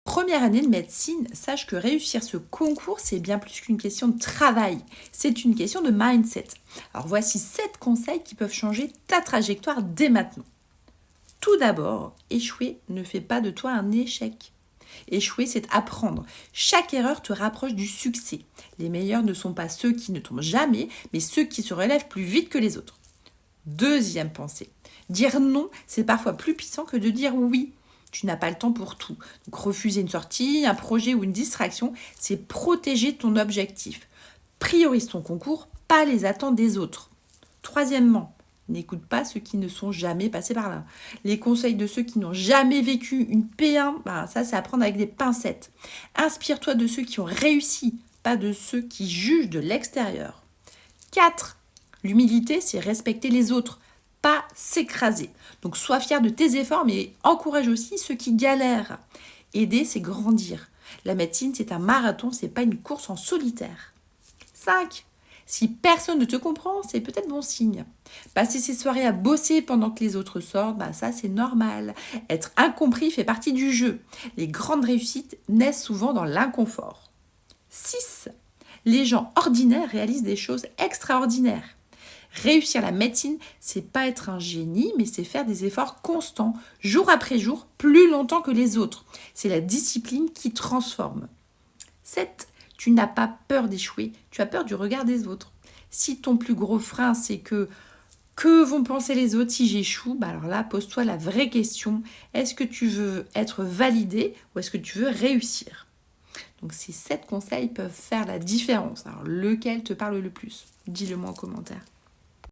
Première année de médecine, sache que réussir ce concours, c'est bien plus qu'une question de travail, c'est une question de mindset. Alors voici 7 conseils qui peuvent changer ta trajectoire dès maintenant. Tout d'abord, échouer ne fait pas de toi un échec. Échouer, c'est apprendre. Chaque erreur te rapproche du succès. Les meilleurs ne sont pas ceux qui ne tombent jamais, mais ceux qui se relèvent plus vite que les autres. Deuxième pensée. Dire non, c'est parfois plus puissant que de dire oui. Tu n'as pas le temps pour tout. Donc refuser une sortie, un projet ou une distraction, c'est protéger ton objectif. Priorise ton concours, pas les attentes des autres. Troisièmement, n'écoute pas ceux qui ne sont jamais passés par là. Les conseils de ceux qui n'ont jamais vécu une P1, ça c'est à prendre avec des pincettes. Inspire-toi de ceux qui ont réussi, pas de ceux qui jugent de l'extérieur. 4. L'humilité, c'est respecter les autres, pas s'écraser. Donc sois fier de tes efforts, mais encourage aussi ceux qui galèrent. Aider, c'est grandir. La médecine, c'est un marathon, c'est pas une course en solitaire. 5. Si personne ne te comprend, c'est peut-être bon signe. Passer ses soirées à bosser pendant que les autres sortent, ça c'est normal. Être incompris fait partie du jeu. Les grandes réussites naissent souvent dans l'inconfort. 6. Les gens ordinaires réalisent des choses extraordinaires. Réussir la médecine, c'est pas être un génie, mais c'est faire des efforts constants, jour après jour, plus longtemps que les autres. C'est la discipline qui transforme. 7. Tu n'as pas peur d'échouer, tu as peur du regard des autres. Si ton plus gros frein, c'est que vont penser les autres si j'échoue, alors là, pose-toi la vraie question. Est-ce que tu veux être validé ou est-ce que tu veux réussir ? Donc ces 7 conseils peuvent faire la différence. Alors lequel te parle le plus ? Dis-le moi en commentaire.